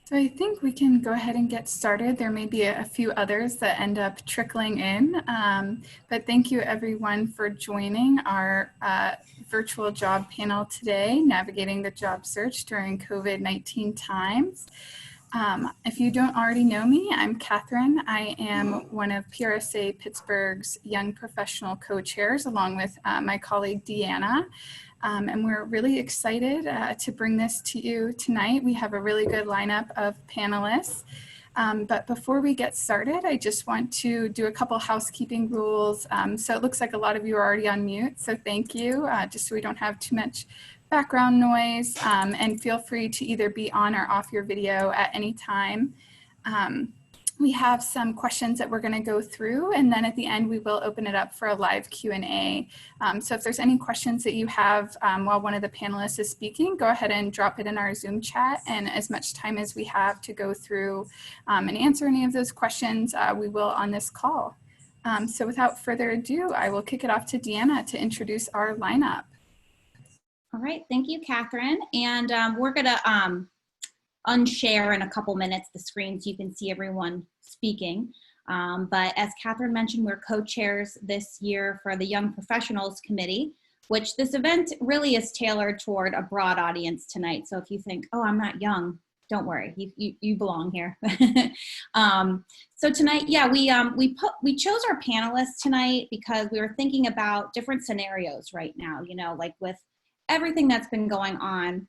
So I think we can go ahead and get started. There may be a few others that end up trickling in, but thank you everyone for joining our virtual job panel today, Navigating the Job Search During COVID-19 Times. If you don't already know me, I'm Catherine. I am one of PRSA Pittsburgh's Young Professional Co-Chairs, along with my colleague Jannah. And we're really excited to bring this to you tonight. We have a really good lineup of panelists. But before we get started, I just want to do a couple housekeeping rules. So it looks like a lot of you are already on mute, so thank you, just so we don't have too much background noise, and feel free to either be on or off your video at any time. We have some questions that we're going to go through, and then at the end we will open it up for a live Q&A. So if there's any questions that you have while one of the panelists is speaking, go ahead and drop it in our Zoom chat, and as much time as we have to go through and answer any of those questions, we will on this call. So without further ado, I will kick it off to Jannah to introduce our lineup. All right, thank you, Catherine. And we're gonna unshare in a couple minutes the screen so you can see everyone speaking. But as Catherine mentioned, we're co-chairs this year for the Young Professionals Committee, which this event really is tailored toward a broad audience tonight. So if you think, oh, I'm not young, don't worry, you belong here. So tonight, yeah, we chose our panelists tonight because we were thinking about different scenarios right now, you know, like with everything that's been going on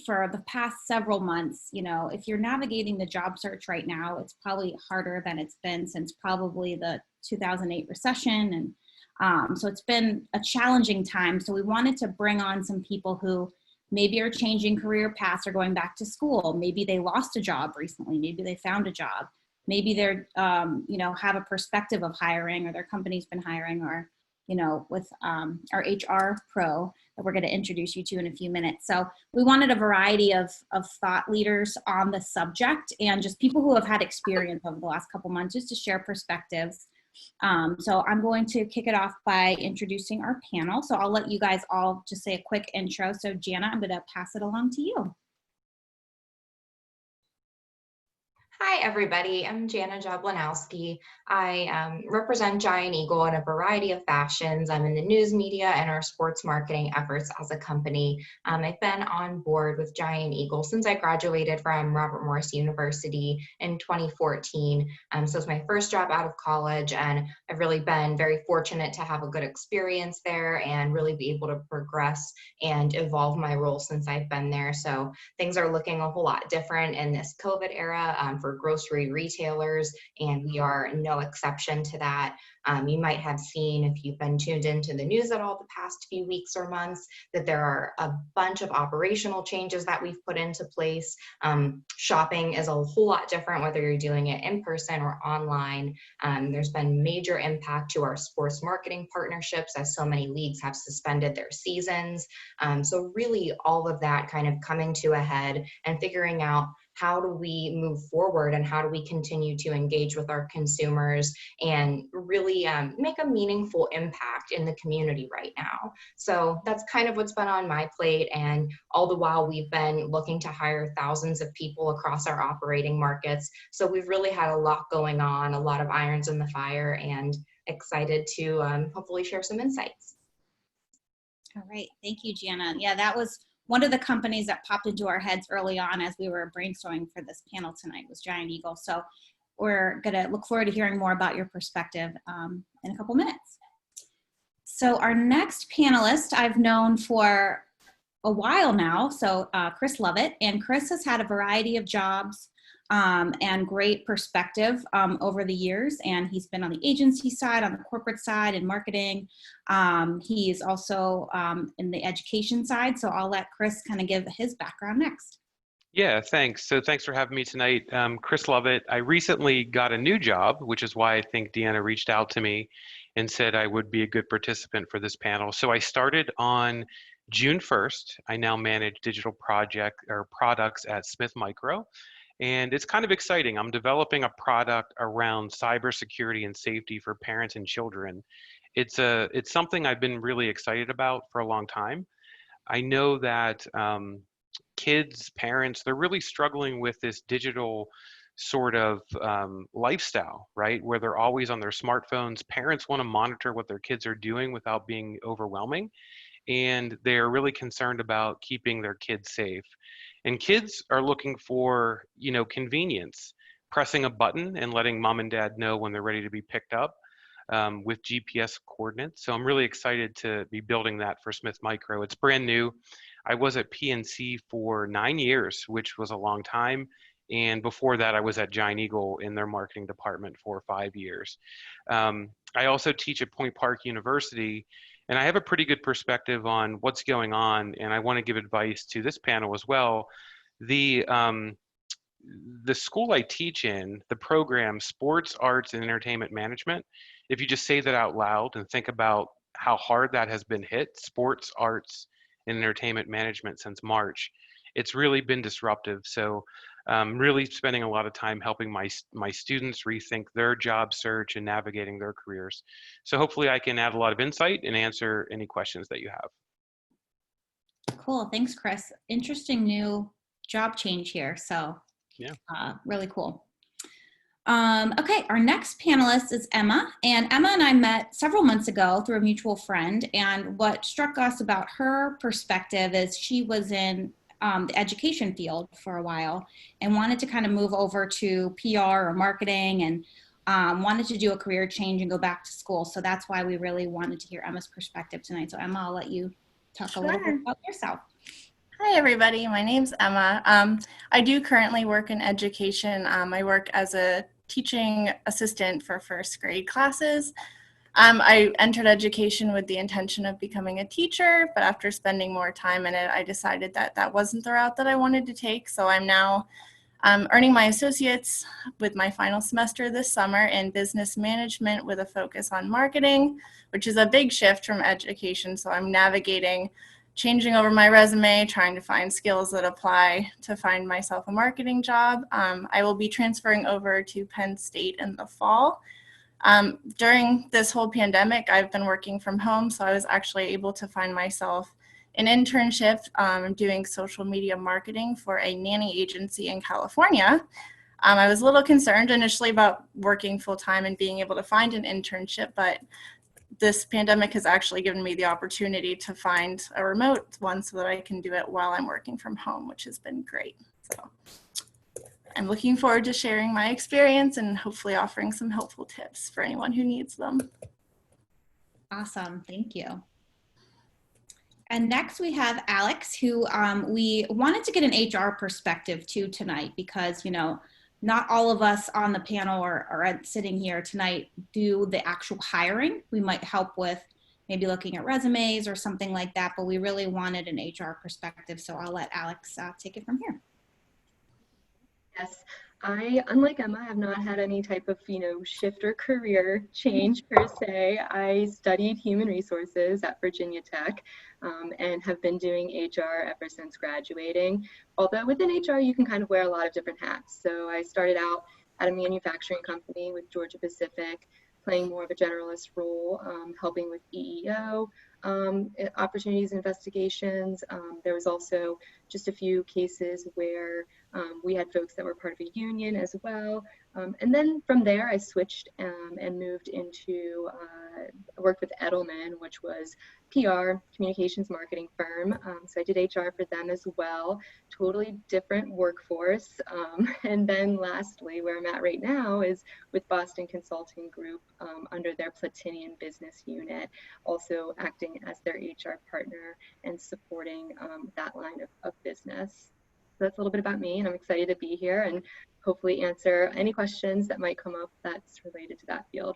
for the past several months. You know, if you're navigating the job search right now, it's probably harder than it's been since probably the 2008 recession. And so it's been a challenging time. So we wanted to bring on some people who maybe are changing career paths or going back to school. Maybe they lost a job recently. Maybe they found a job. Maybe they're, you know, have a perspective of hiring, or their company's been hiring, or, you know, with our HR pro that we're going to introduce you to in a few minutes. So we wanted a variety of thought leaders on the subject, and just people who have had experience over the last couple months, just to share perspectives. So I'm going to kick it off by introducing our panel. So I'll let you guys all just say a quick intro. So Jannah, I'm going to pass it along to you. Hi, everybody. I'm Jannah Jablonowski. I represent Giant Eagle in a variety of fashions. I'm in the news media and our sports marketing efforts as a company. I've been on board with Giant Eagle since I graduated from Robert Morris University in 2014. So it's my first job out of college, and I've really been very fortunate to have a good experience there and really be able to progress and evolve my role since I've been there. So things are looking a whole lot different in this COVID era for grocery retailers, and we are no exception to that. You might have seen, if you've been tuned into the news at all the past few weeks or months, that there are a bunch of operational changes that we've put into place. Shopping is a whole lot different whether you're doing it in person or online. There's been major impact to our sports marketing partnerships, as so many leagues have suspended their seasons. So really all of that kind of coming to a head, and figuring out how do we move forward and how do we continue to engage with our consumers and really make a meaningful impact in the community right now. So that's kind of what's been on my plate, and all the while we've been looking to hire thousands of people across our operating markets. So we've really had a lot going on, a lot of irons in the fire, and excited to hopefully share some insights. All right, thank you, Jannah. Yeah, that was one of the companies that popped into our heads early on as we were brainstorming for this panel tonight, was Giant Eagle. So we're gonna look forward to hearing more about your perspective in a couple minutes. So our next panelist I've known for a while now, so Chris Lovett, and Chris has had a variety of jobs and great perspective over the years. And he's been on the agency side, on the corporate side, in marketing. He is also in the education side. So I'll let Chris kind of give his background next. Yeah, thanks. So thanks for having me tonight. Chris Lovett. I recently got a new job, which is why I think Jannah reached out to me and said I would be a good participant for this panel. So I started on June 1st. I now manage digital products at Smith Micro. And it's kind of exciting. I'm developing a product around cybersecurity and safety for parents and children. It's something I've been really excited about for a long time. I know that kids, parents, they're really struggling with this digital sort of lifestyle, right? Where they're always on their smartphones. Parents want to monitor what their kids are doing without being overwhelming. And they're really concerned about keeping their kids safe. And kids are looking for, convenience, pressing a button and letting mom and dad know when they're ready to be picked up with GPS coordinates. So I'm really excited to be building that for Smith Micro. It's brand new. I was at PNC for 9 years, which was a long time. And before that, I was at Giant Eagle in their marketing department for 5 years. I also teach at Point Park University, and I have a pretty good perspective on what's going on. And I want to give advice to this panel as well. The school I teach in, the program Sports, Arts, and Entertainment Management, if you just say that out loud and think about how hard that has been hit, sports, arts, and entertainment management since March, it's really been disruptive. So really spending a lot of time helping my students rethink their job search and navigating their careers. So hopefully I can add a lot of insight and answer any questions that you have. Cool, thanks, Chris. Interesting new job change here, so yeah, really cool. Okay, our next panelist is Emma, and Emma and I met several months ago through a mutual friend, and what struck us about her perspective is she was in the education field for a while and wanted to kind of move over to PR or marketing, and wanted to do a career change and go back to school. So that's why we really wanted to hear Emma's perspective tonight. So Emma, I'll let you talk a little bit about yourself. Hi, everybody. My name's Emma. I do currently work in education. I work as a teaching assistant for first grade classes. I entered education with the intention of becoming a teacher, but after spending more time in it, I decided that that wasn't the route that I wanted to take. So I'm now earning my associates with my final semester this summer in business management with a focus on marketing, which is a big shift from education. So I'm navigating changing over my resume, trying to find skills that apply to find myself a marketing job. I will be transferring over to Penn State in the fall. During this whole pandemic, I've been working from home, so I was actually able to find myself an internship doing social media marketing for a nanny agency in California. I was a little concerned initially about working full-time and being able to find an internship, but this pandemic has actually given me the opportunity to find a remote one so that I can do it while I'm working from home, which has been great. So I'm looking forward to sharing my experience and hopefully offering some helpful tips for anyone who needs them. Awesome, thank you. And next we have Alex, who we wanted to get an HR perspective to tonight because, not all of us on the panel or sitting here tonight do the actual hiring. We might help with maybe looking at resumes or something like that, but we really wanted an HR perspective. So I'll let Alex take it from here. Yes, I, unlike Emma, have not had any type of, shift or career change per se. I studied human resources at Virginia Tech and have been doing HR ever since graduating. Although within HR, you can kind of wear a lot of different hats. So I started out at a manufacturing company with Georgia Pacific, playing more of a generalist role, helping with EEO, opportunities and investigations. There was also just a few cases where we had folks that were part of a union as well. And then from there, I switched and moved into, worked with Edelman, which was PR, communications marketing firm. So I did HR for them as well, totally different workforce. And then lastly, where I'm at right now is with Boston Consulting Group under their Platinion business unit, also acting as their HR partner and supporting that line of business. So that's a little bit about me, and I'm excited to be here and hopefully answer any questions that might come up that's related to that field.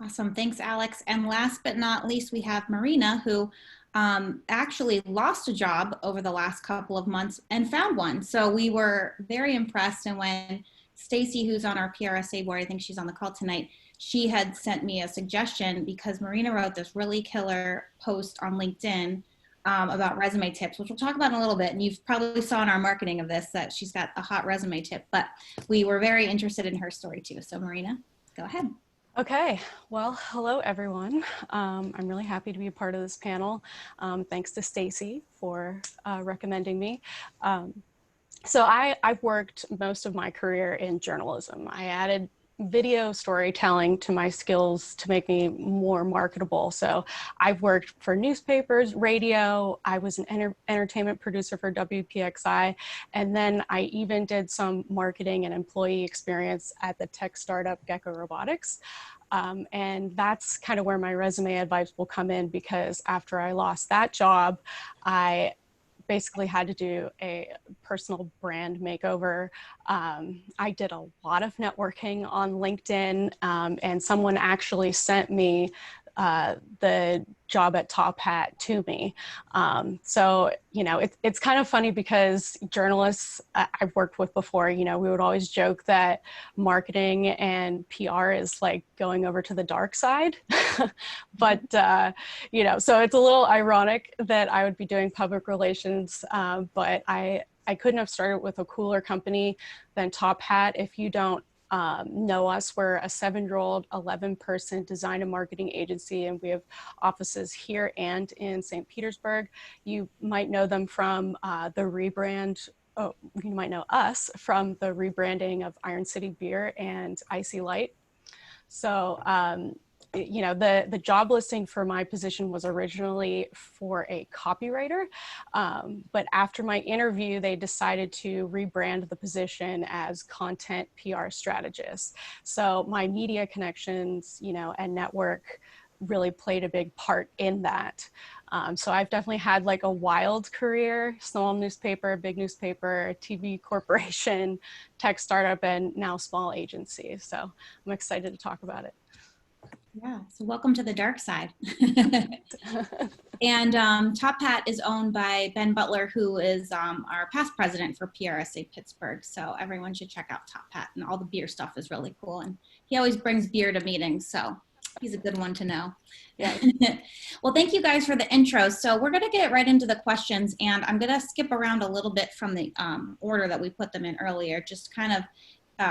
Awesome, thanks, Alex. And last but not least, we have Marina, who actually lost a job over the last couple of months and found one. So we were very impressed. And when Stacy, who's on our PRSA board, I think she's on the call tonight, she had sent me a suggestion because Marina wrote this really killer post on LinkedIn about resume tips, which we'll talk about in a little bit. And you've probably saw in our marketing of this that she's got a hot resume tip, but we were very interested in her story too. So Marina, go ahead. Okay, well, hello everyone. I'm really happy to be a part of this panel. Thanks to Stacy for recommending me. So I've worked most of my career in journalism. I added video storytelling to my skills to make me more marketable. So I've worked for newspapers, radio, I was an entertainment producer for WPXI, and then I even did some marketing and employee experience at the tech startup Gecko Robotics. And that's kind of where my resume advice will come in, because after I lost that job, I basically had to do a personal brand makeover. I did a lot of networking on LinkedIn, and someone actually sent me the job at Top Hat to me. So, you know, it's kind of funny because journalists I've worked with before, you know, we would always joke that marketing and PR is like going over to the dark side. But, you know, so it's a little ironic that I would be doing public relations, but I couldn't have started with a cooler company than Top Hat. If you don't know us, we're a 7-year-old, 11-person design and marketing agency, and we have offices here and in St. Petersburg. You might know them from the rebrand. Oh, you might know us from the rebranding of Iron City Beer and Icy Light. So, you know, the job listing for my position was originally for a copywriter, but after my interview, they decided to rebrand the position as content PR strategist. So my media connections, you know, and network really played a big part in that. So I've definitely had like a wild career: small newspaper, big newspaper, TV corporation, tech startup, and now small agency. So I'm excited to talk about it. Yeah, so welcome to the dark side. And Top Hat is owned by Ben Butler, who is our past president for PRSA Pittsburgh. So everyone should check out Top Hat, and all the beer stuff is really cool. And he always brings beer to meetings, so he's a good one to know. Yeah. Well, thank you guys for the intro. So we're going to get right into the questions, and I'm going to skip around a little bit from the order that we put them in earlier, just kind of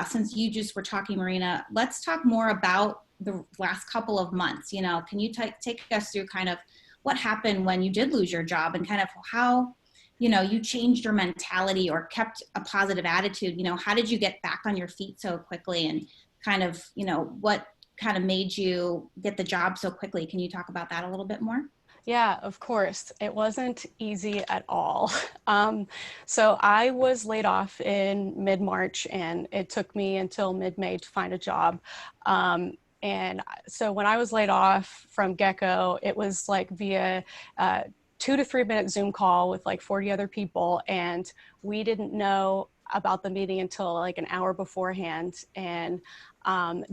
since you just were talking, Marina, let's talk more about the last couple of months. You know, can you take us through kind of what happened when you did lose your job, and kind of how, you know, you changed your mentality or kept a positive attitude? You know, how did you get back on your feet so quickly, and kind of, you know, what kind of made you get the job so quickly? Can you talk about that a little bit more? Yeah, of course. It wasn't easy at all. So I was laid off in mid-March, and it took me until mid-May to find a job. And so when I was laid off from Gecko, it was like via 2 to 3 minute Zoom call with like 40 other people. And we didn't know about the meeting until like an hour beforehand. And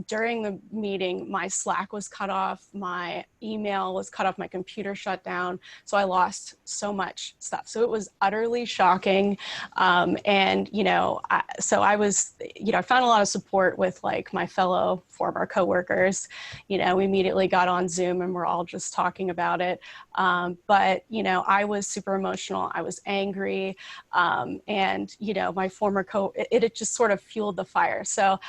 during the meeting, my Slack was cut off, my email was cut off, my computer shut down. So I lost so much stuff. So it was utterly shocking. And, you know, so I was, you know, I found a lot of support with like my fellow former coworkers. You know, we immediately got on Zoom and we're all just talking about it. But, you know, I was super emotional. I was angry. And, you know, my former it just sort of fueled the fire. So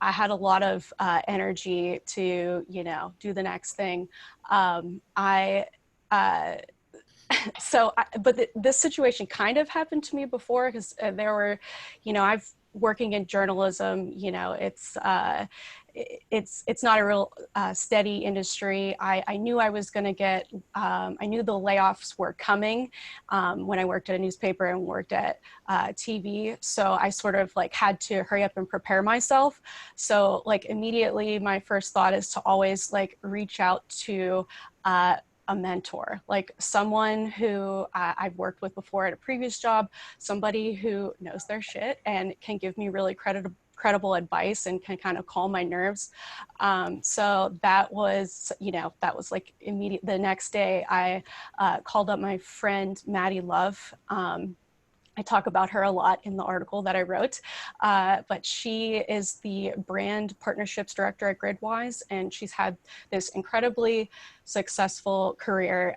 I had a lot of energy to, you know, do the next thing. But this situation kind of happened to me before, because there were, you know, I've working in journalism, you know, it's not a real steady industry. I knew I was going to get, I knew the layoffs were coming when I worked at a newspaper and worked at TV. So I sort of like had to hurry up and prepare myself. So like immediately my first thought is to always like reach out to a mentor, like someone who I've worked with before at a previous job, somebody who knows their shit and can give me really credible advice and can kind of calm my nerves. So that was, you know, that was like immediate. The next day I called up my friend, Maddie Love. I talk about her a lot in the article that I wrote, but she is the brand partnerships director at Weis, and she's had this incredibly successful career,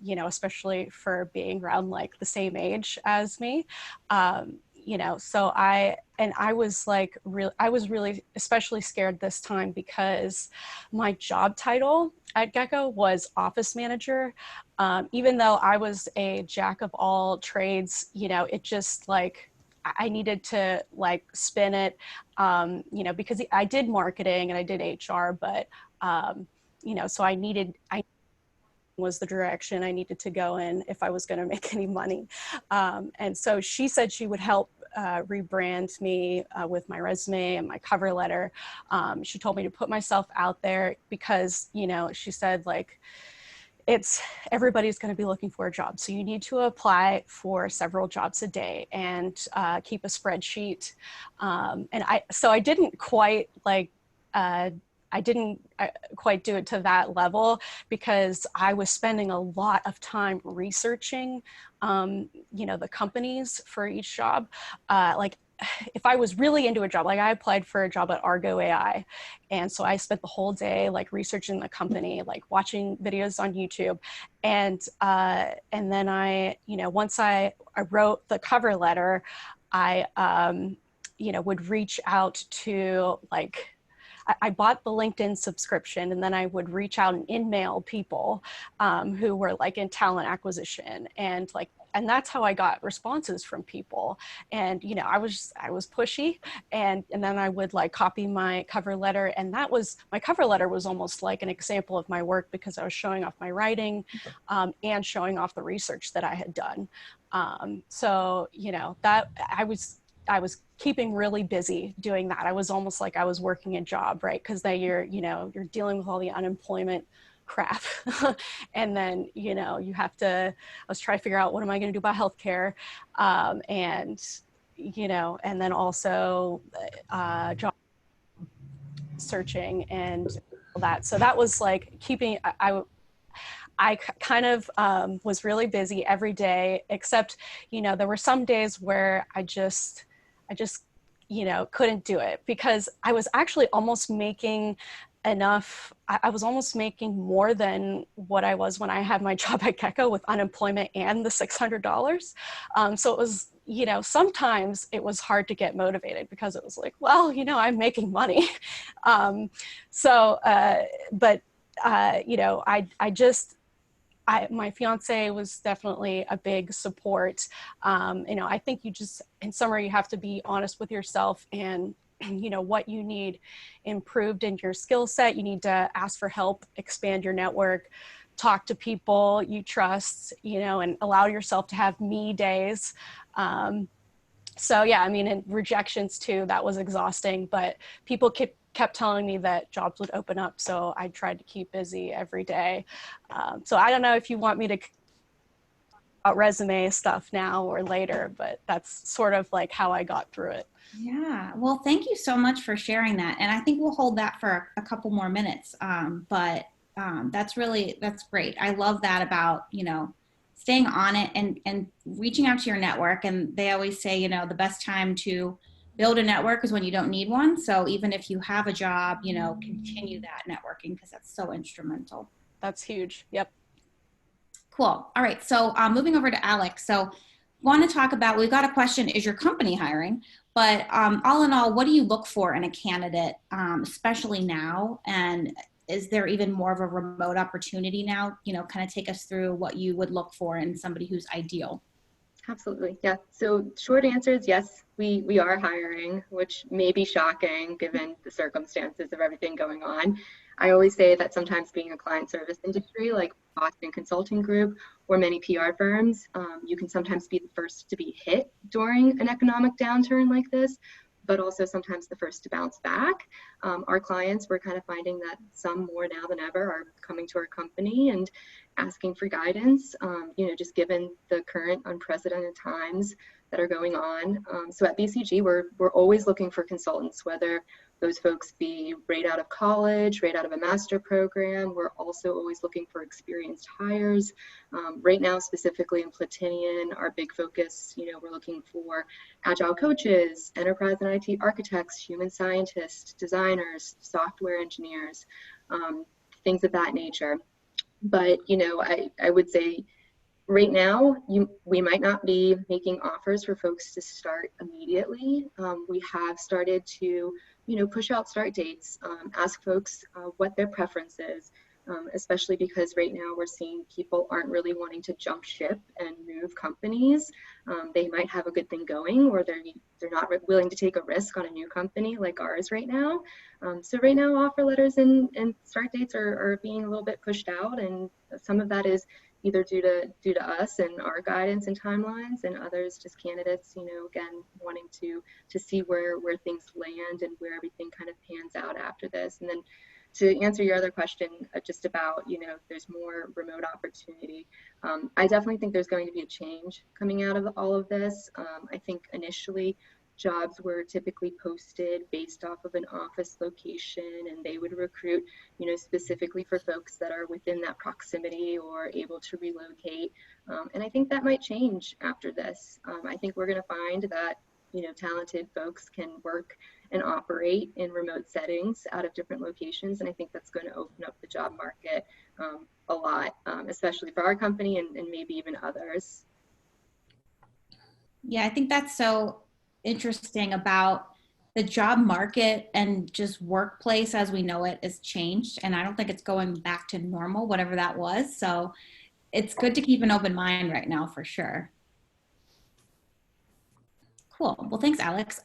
you know, especially for being around like the same age as me. so I was like, I was really especially scared this time because my job title at Gecko was office manager. Even though I was a jack of all trades, it just like, I needed to like spin it, because I did marketing and I did HR, but, so I was the direction I needed to go in if I was going to make any money. And so she said she would help rebrand me with my resume and my cover letter. She told me to put myself out there because, she said like, everybody's going to be looking for a job. So you need to apply for several jobs a day and keep a spreadsheet. So I didn't quite like, I didn't quite do it to that level because I was spending a lot of time researching, the companies for each job. Like if I was really into a job, like I applied for a job at Argo AI. And so I spent the whole day like researching the company, like watching videos on YouTube. And then I, once I wrote the cover letter, I, would reach out to like, I bought the LinkedIn subscription and then I would reach out and in-mail people who were like in talent acquisition and that's how I got responses from people. And, I was pushy and then I would like copy my cover letter. And my cover letter was almost like an example of my work because I was showing off my writing and showing off the research that I had done. So, that I was keeping really busy doing that. I was almost like I was working a job, right? Because then you're dealing with all the unemployment crap. And then, you have to, I was trying to figure out what am I going to do about healthcare? And then also job searching and all that. So that was like I kind of was really busy every day, except, there were some days where I just couldn't do it because I was actually almost making enough. I was almost making more than what I was when I had my job at Gecko with unemployment and the $600. So it was, sometimes it was hard to get motivated because it was like, well, I'm making money. My fiance was definitely a big support. I think in summary, you have to be honest with yourself and, what you need improved in your skill set. You need to ask for help, expand your network, talk to people you trust, and allow yourself to have me days. So yeah, and rejections too, that was exhausting, but people kept telling me that jobs would open up. So I tried to keep busy every day. So I don't know if you want me to about resume stuff now or later, but that's sort of like how I got through it. Yeah, well, thank you so much for sharing that. And I think we'll hold that for a couple more minutes. But that's great. I love that about, staying on it and reaching out to your network. And they always say, the best time to build a network is when you don't need one. So even if you have a job, continue that networking because that's so instrumental. That's huge. Yep. Cool. All right. So moving over to Alex. So want to talk about, we've got a question, is your company hiring? But all in all, what do you look for in a candidate, especially now? And is there even more of a remote opportunity now? Kind of take us through what you would look for in somebody who's ideal. Absolutely. Yeah. So short answer is yes, we are hiring, which may be shocking given the circumstances of everything going on. I always say that sometimes being a client service industry like Boston Consulting Group or many PR firms, you can sometimes be the first to be hit during an economic downturn like this, but also sometimes the first to bounce back. Our clients, we're kind of finding that some more now than ever are coming to our company and asking for guidance, just given the current unprecedented times that are going on. So at BCG, we're always looking for consultants, whether those folks be right out of college, right out of a master program. We're also always looking for experienced hires. Right now, specifically in Platinion, our big focus, we're looking for agile coaches, enterprise and IT architects, human scientists, designers, software engineers, things of that nature. But, I would say Right now, we might not be making offers for folks to start immediately. We have started to, push out start dates, ask folks what their preference is, especially because right now we're seeing people aren't really wanting to jump ship and move companies. They might have a good thing going, or they're not willing to take a risk on a new company like ours right now. So right now, offer letters and start dates are being a little bit pushed out, and some of that is either due to us and our guidance and timelines, and others just candidates, again, wanting to see where things land and where everything kind of pans out after this. And then to answer your other question, just about, if there's more remote opportunity, I definitely think there's going to be a change coming out of all of this. I think initially jobs were typically posted based off of an office location, and they would recruit, specifically for folks that are within that proximity or able to relocate. And I think that might change after this. I think we're going to find that, talented folks can work and operate in remote settings out of different locations. And I think that's going to open up the job market a lot, especially for our company and maybe even others. Yeah, I think that's so interesting about the job market, and just workplace as we know it has changed. And I don't think it's going back to normal, whatever that was. So it's good to keep an open mind right now for sure. Cool. Well, thanks, Alex.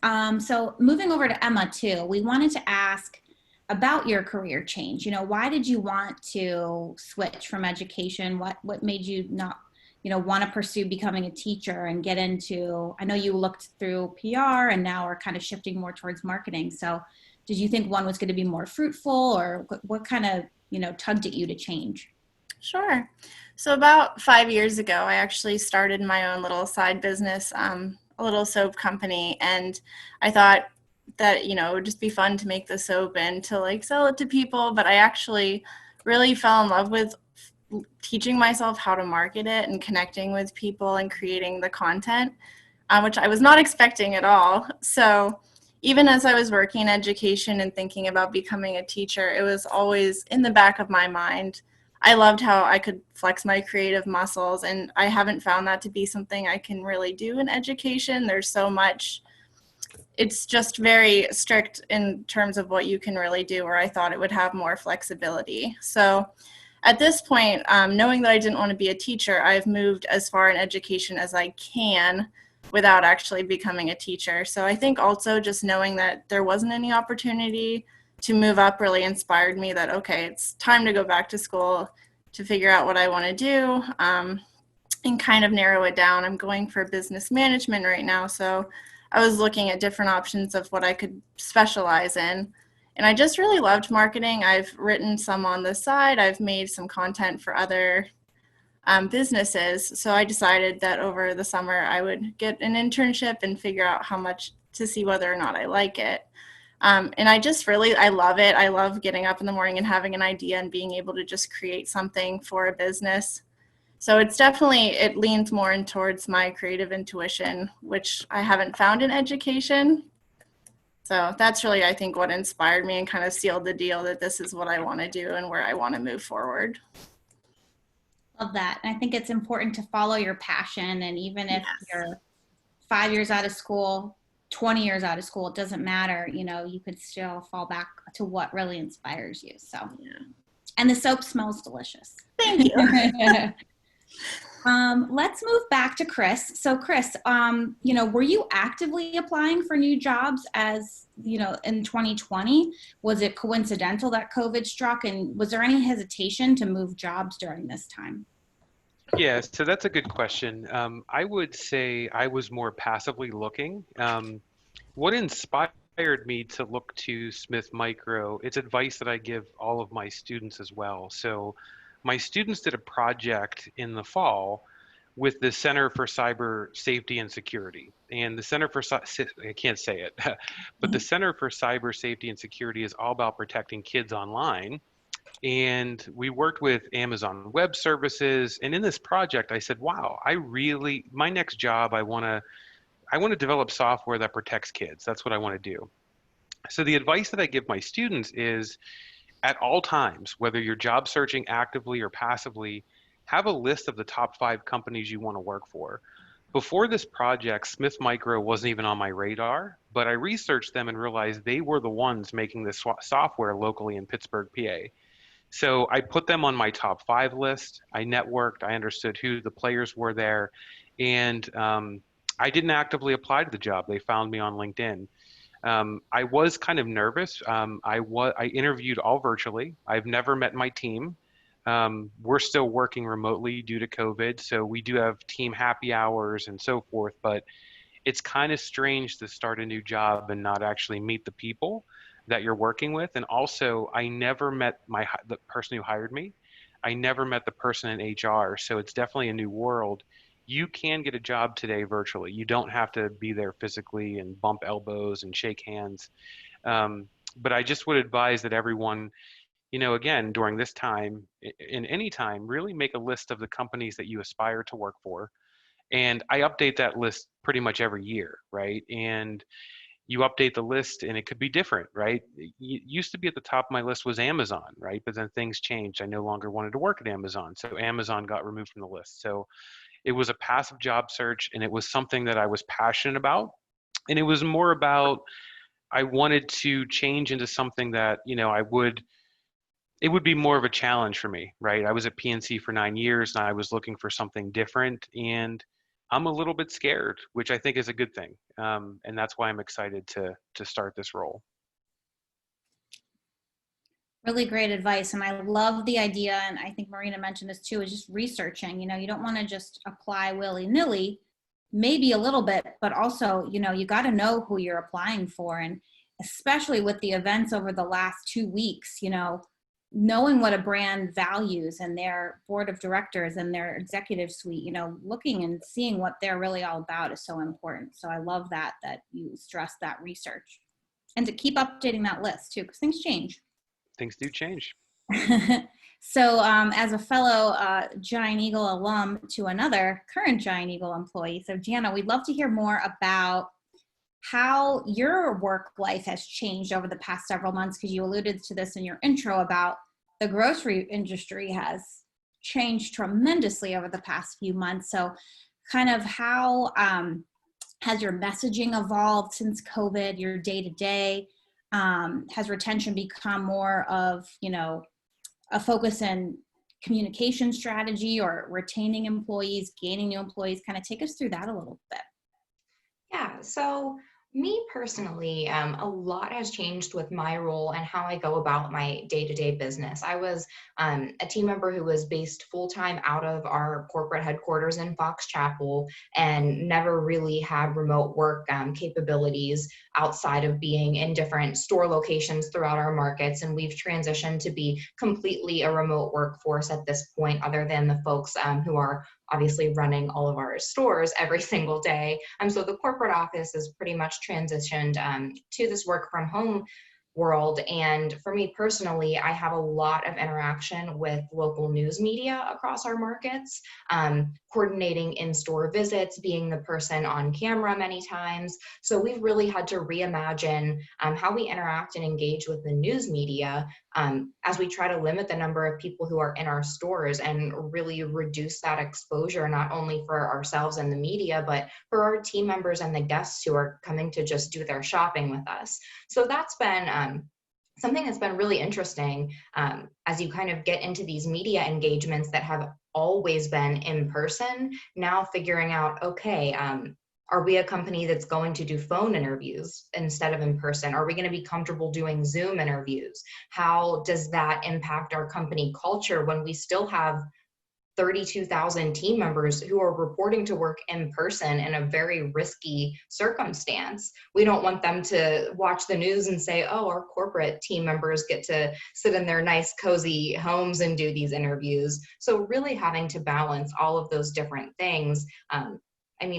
So moving over to Emma too, we wanted to ask about your career change. Why did you want to switch from education? What made you not, want to pursue becoming a teacher and get into, I know you looked through PR and now are kind of shifting more towards marketing. So did you think one was going to be more fruitful, or what kind of, tugged at you to change? Sure. So about 5 years ago, I actually started my own little side business, a little soap company, and I thought that, it would just be fun to make the soap and to sell it to people. But I actually really fell in love with teaching myself how to market it and connecting with people and creating the content, which I was not expecting at all. So even as I was working in education and thinking about becoming a teacher, it was always in the back of my mind. I loved how I could flex my creative muscles, and I haven't found that to be something I can really do in education. There's so much, it's just very strict in terms of what you can really do, where I thought it would have more flexibility. So at this point, knowing that I didn't want to be a teacher, I've moved as far in education as I can without actually becoming a teacher. So I think also just knowing that there wasn't any opportunity to move up really inspired me that, okay, it's time to go back to school to figure out what I want to do and kind of narrow it down. I'm going for business management right now, so I was looking at different options of what I could specialize in. And I just really loved marketing. I've written some on the side. I've made some content for other businesses. So I decided that over the summer I would get an internship and figure out how much to see whether or not I like it. And I love it. I love getting up in the morning and having an idea and being able to just create something for a business. So it leans more in towards my creative intuition, which I haven't found in education. So that's really, I think, what inspired me and kind of sealed the deal that this is what I want to do and where I want to move forward. Love that. And I think it's important to follow your passion. And even if you're 5 years out of school, 20 years out of school, it doesn't matter. You could still fall back to what really inspires you. So, and the soap smells delicious. Thank you. Let's move back to Chris. So Chris, were you actively applying for new jobs in 2020? Was it coincidental that COVID struck, and was there any hesitation to move jobs during this time? Yeah, so that's a good question. I would say I was more passively looking. What inspired me to look to Smith Micro, it's advice that I give all of my students as well. So my students did a project in the fall with the Center for Cyber Safety and Security. And the Center for, I can't say it, but the Center for Cyber Safety and Security is all about protecting kids online. And we worked with Amazon Web Services. And in this project, I said, wow, my next job, I want to develop software that protects kids. That's what I want to do. So the advice that I give my students is, at all times, whether you're job searching actively or passively, have a list of the top 5 companies you want to work for. Before this project, Smith Micro wasn't even on my radar, but I researched them and realized they were the ones making this software locally in Pittsburgh, PA. So I put them on my top 5 list. I networked, I understood who the players were there, and I didn't actively apply to the job. They found me on LinkedIn. I was kind of nervous. I interviewed all virtually. I've never met my team. We're still working remotely due to COVID, so we do have team happy hours and so forth, but it's kind of strange to start a new job and not actually meet the people that you're working with. And also, I never met the person who hired me. I never met the person in HR, so it's definitely a new world. You can get a job today virtually. You don't have to be there physically and bump elbows and shake hands. But I just would advise that everyone, again, during this time, in any time, really make a list of the companies that you aspire to work for. And I update that list pretty much every year, right? And you update the list and it could be different, right? It used to be at the top of my list was Amazon, right? But then things changed. I no longer wanted to work at Amazon. So Amazon got removed from the list. So it was a passive job search and it was something that I was passionate about. And it was more about, I wanted to change into something that, it would be more of a challenge for me, right? I was at PNC for 9 years and I was looking for something different, and I'm a little bit scared, which I think is a good thing. And that's why I'm excited to start this role. Really great advice. And I love the idea, and I think Marina mentioned this too, is just researching. You don't want to just apply willy-nilly, maybe a little bit, but also, you got to know who you're applying for. And especially with the events over the last 2 weeks, knowing what a brand values and their board of directors and their executive suite, looking and seeing what they're really all about is so important. So I love that you stress that research and to keep updating that list too, because things change. Things do change. So as a fellow Giant Eagle alum to another current Giant Eagle employee, so Jannah, we'd love to hear more about how your work life has changed over the past several months, because you alluded to this in your intro about the grocery industry has changed tremendously over the past few months. So kind of how has your messaging evolved since COVID, your day-to-day? Has retention become more of, a focus in communication strategy or retaining employees, gaining new employees? Kind of take us through that a little bit. Yeah, so me personally, a lot has changed with my role and how I go about my day-to-day business. I was a team member who was based full-time out of our corporate headquarters in Fox Chapel and never really had remote work capabilities outside of being in different store locations throughout our markets. And we've transitioned to be completely a remote workforce at this point, other than the folks who are obviously running all of our stores every single day. So the corporate office has pretty much transitioned to this work from home world. And for me personally, I have a lot of interaction with local news media across our markets, coordinating in-store visits, being the person on camera many times. So we've really had to reimagine how we interact and engage with the news media as we try to limit the number of people who are in our stores and really reduce that exposure, not only for ourselves and the media, but for our team members and the guests who are coming to just do their shopping with us. So that's been something that's been really interesting as you kind of get into these media engagements that have always been in person, now figuring out, okay, are we a company that's going to do phone interviews instead of in person? Are we going to be comfortable doing Zoom interviews? How does that impact our company culture when we still have 32,000 team members who are reporting to work in person in a very risky circumstance? We don't want them to watch the news and say, oh, our corporate team members get to sit in their nice, cozy homes and do these interviews. So really having to balance all of those different things.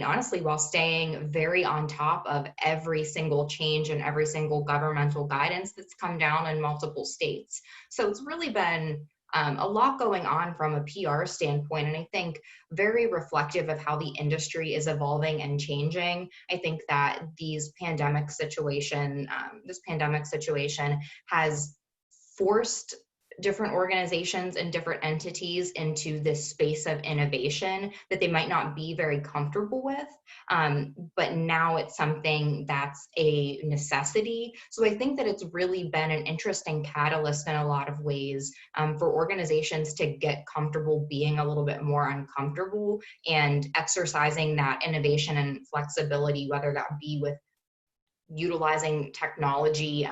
Honestly, while staying very on top of every single change and every single governmental guidance that's come down in multiple states. So it's really been a lot going on from a PR standpoint, and I think very reflective of how the industry is evolving and changing. I think that this pandemic situation has forced different organizations and different entities into this space of innovation that they might not be very comfortable with. But now it's something that's a necessity. So I think that it's really been an interesting catalyst in a lot of ways for organizations to get comfortable being a little bit more uncomfortable and exercising that innovation and flexibility, whether that be with utilizing technology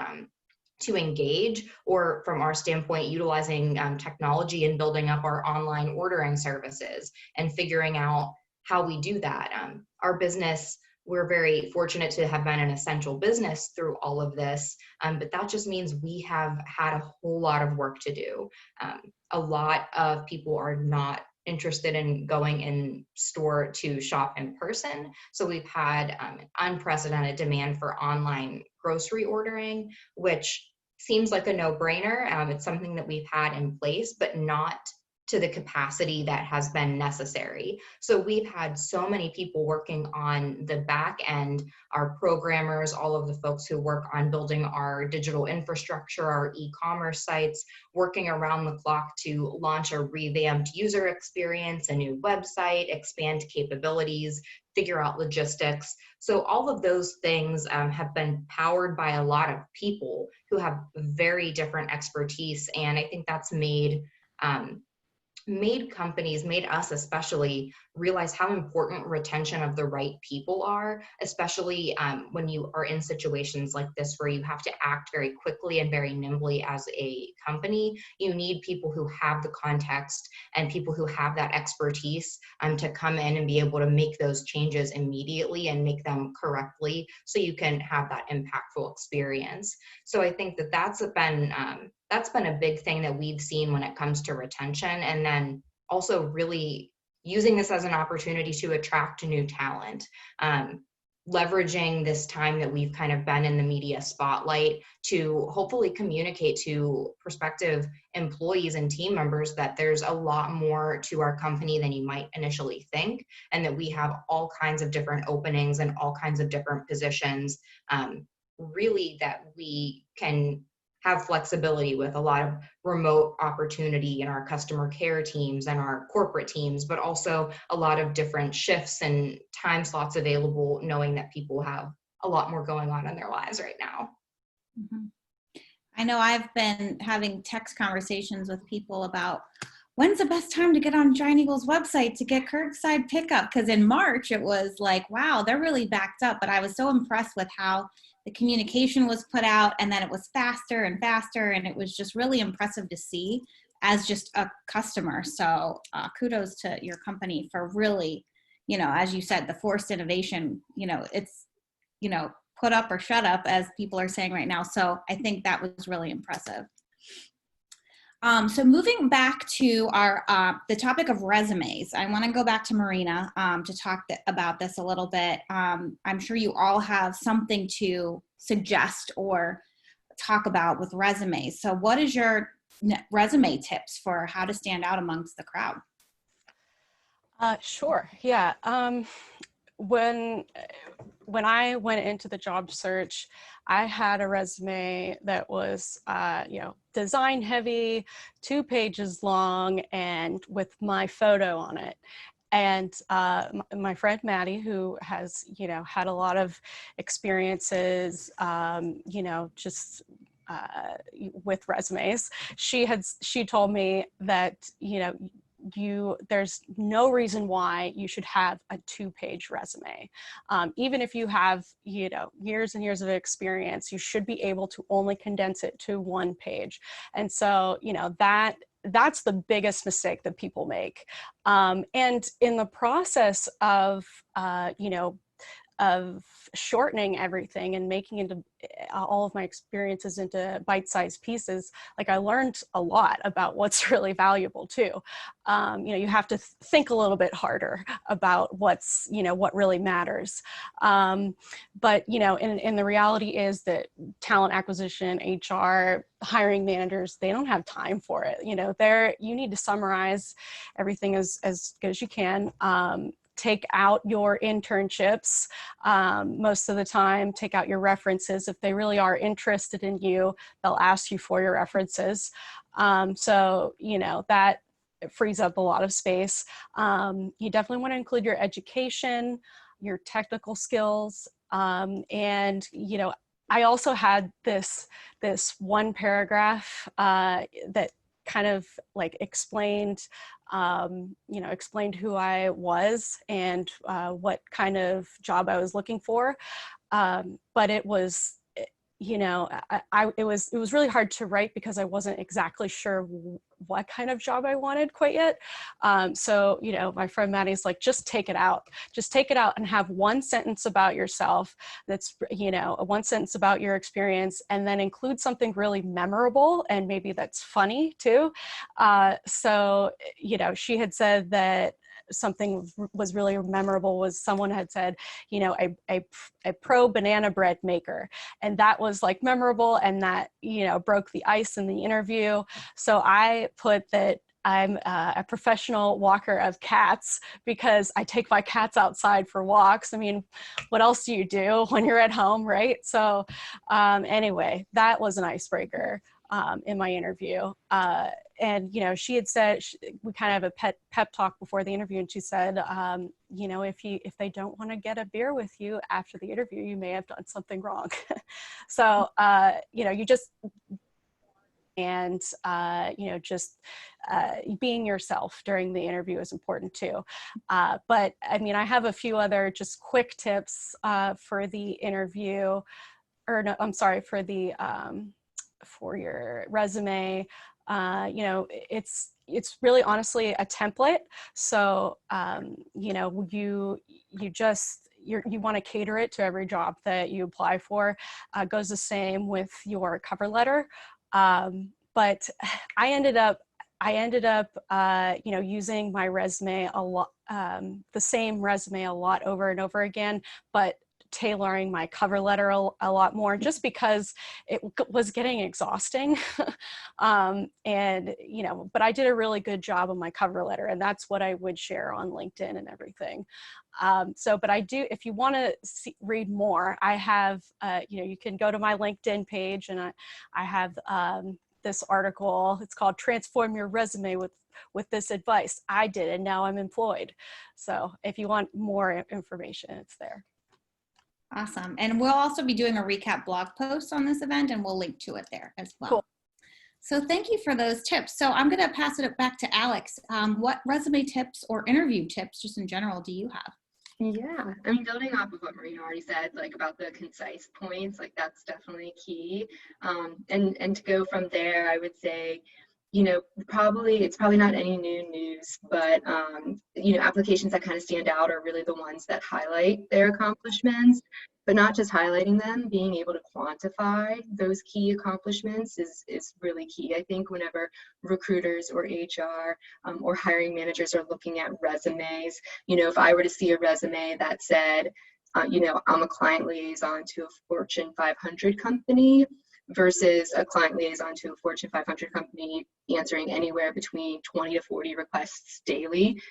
to engage, or from our standpoint, utilizing technology and building up our online ordering services and figuring out how we do that. Our business, we're very fortunate to have been an essential business through all of this, but that just means we have had a whole lot of work to do. A lot of people are not interested in going in store to shop in person. So we've had an unprecedented demand for online grocery ordering, which seems like a no-brainer. It's something that we've had in place, but not to the capacity that has been necessary. So we've had so many people working on the back end, our programmers, all of the folks who work on building our digital infrastructure, our e-commerce sites, working around the clock to launch a revamped user experience, a new website, expand capabilities, figure out logistics. So all of those things have been powered by a lot of people who have very different expertise. And I think that's made companies, made us especially, realize how important retention of the right people are, especially when you are in situations like this where you have to act very quickly and very nimbly as a company. You need people who have the context and people who have that expertise to come in and be able to make those changes immediately and make them correctly so you can have that impactful experience. So I think that that's been a big thing that we've seen when it comes to retention, and then also really using this as an opportunity to attract new talent, leveraging this time that we've kind of been in the media spotlight to hopefully communicate to prospective employees and team members that there's a lot more to our company than you might initially think, and that we have all kinds of different openings and all kinds of different positions, really that we can have flexibility with, a lot of remote opportunity in our customer care teams and our corporate teams, but also a lot of different shifts and time slots available, knowing that people have a lot more going on in their lives right now. Mm-hmm. I know I've been having text conversations with people about when's the best time to get on Giant Eagle's website to get curbside pickup? Because in March, it was like, wow, they're really backed up. But I was so impressed with how the communication was put out, and then it was faster and faster. And it was just really impressive to see as just a customer. So kudos to your company for really, as you said, the forced innovation, it's, put up or shut up, as people are saying right now. So I think that was really impressive. So moving back to our the topic of resumes, I want to go back to Marina to talk about this a little bit. I'm sure you all have something to suggest or talk about with resumes. So what is your resume tips for how to stand out amongst the crowd? Sure. Yeah. When I went into the job search, I had a resume that was, design heavy, 2 pages long, and with my photo on it. And my friend Maddie, who has, had a lot of experiences, with resumes, she told me that, there's no reason why you should have a 2-page resume. Even if you have, years and years of experience, you should be able to only condense it to 1 page. And so, that's the biggest mistake that people make. And in the process of, of shortening everything and making into all of my experiences into bite-sized pieces, like I learned a lot about what's really valuable too. You have to think a little bit harder about what's, what really matters. But, in the reality is that talent acquisition, HR, hiring managers, they don't have time for it. You need to summarize everything as good as you can. take out your internships most of the time, take out your references. If they really are interested in you, they'll ask you for your references. So, you know, that frees up a lot of space. You definitely want to include your education, your technical skills, and, you know, I also had this one paragraph that kind of like explained, you know, explained who I was and what kind of job I was looking for. But it was, you know, it was really hard to write because I wasn't exactly sure what kind of job I wanted quite yet. So, you know, my friend Maddie's like, just take it out and have one sentence about yourself. That's, you know, one sentence about your experience, and then include something really memorable and maybe that's funny too. So, you know, she had said that something was really memorable was someone had said, you know, a pro banana bread maker. And that was like memorable, and that, you know, broke the ice in the interview. So I put that I'm a professional walker of cats because I take my cats outside for walks. I mean, what else do you do when you're at home, right? So anyway, that was an icebreaker in my interview. And, you know, she had said, we kind of have a pep talk before the interview, and she said, you know, if they don't want to get a beer with you after the interview, you may have done something wrong. So, you know, you just, and, you know, just being yourself during the interview is important too. But I mean, I have a few other just quick tips for the interview, or no, I'm sorry, for the, for your resume. You know, it's really honestly a template. So, you know, you want to cater it to every job that you apply for. Goes the same with your cover letter. But I ended up, you know, using my resume a lot, the same resume a lot over and over again, but tailoring my cover letter a lot more, just because it was getting exhausting. And, you know, but I did a really good job on my cover letter, and that's what I would share on LinkedIn and everything. So, but I do, if you want to read more, I have, you know, you can go to my LinkedIn page, and I have this article. It's called "Transform Your Resume with this advice I did, and now I'm employed." So if you want more information, it's there. Awesome. And we'll also be doing a recap blog post on this event, and we'll link to it there as well. Cool. So thank you for those tips. So I'm going to pass it back to Alex. What resume tips or interview tips, just in general, do you have? Yeah, I mean, building off of what Marina already said, like about the concise points, like that's definitely key. And to go from there, I would say, you know, it's probably not any new news, but, you know, applications that kind of stand out are really the ones that highlight their accomplishments, but not just highlighting them, being able to quantify those key accomplishments is really key. I think whenever recruiters or HR or hiring managers are looking at resumes, you know, if I were to see a resume that said, you know, I'm a client liaison to a Fortune 500 company, versus a client liaison to a Fortune 500 company answering anywhere between 20 to 40 requests daily,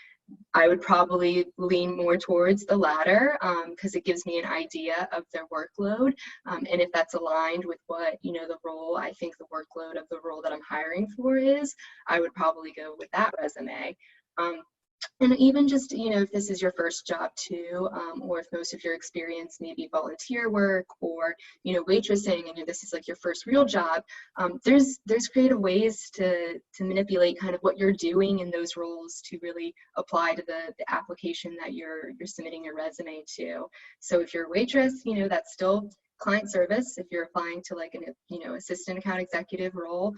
I would probably lean more towards the latter, because it gives me an idea of their workload. And if that's aligned with what, you know, the role, I think the workload of the role that I'm hiring for is, I would probably go with that resume. And even just, you know, if this is your first job too, or if most of your experience may be volunteer work or, you know, waitressing, and this is like your first real job, there's creative ways to manipulate kind of what you're doing in those roles to really apply to the application that you're submitting your resume to. So if you're a waitress, you know, that's still client service. If you're applying to like an, you know, assistant account executive role,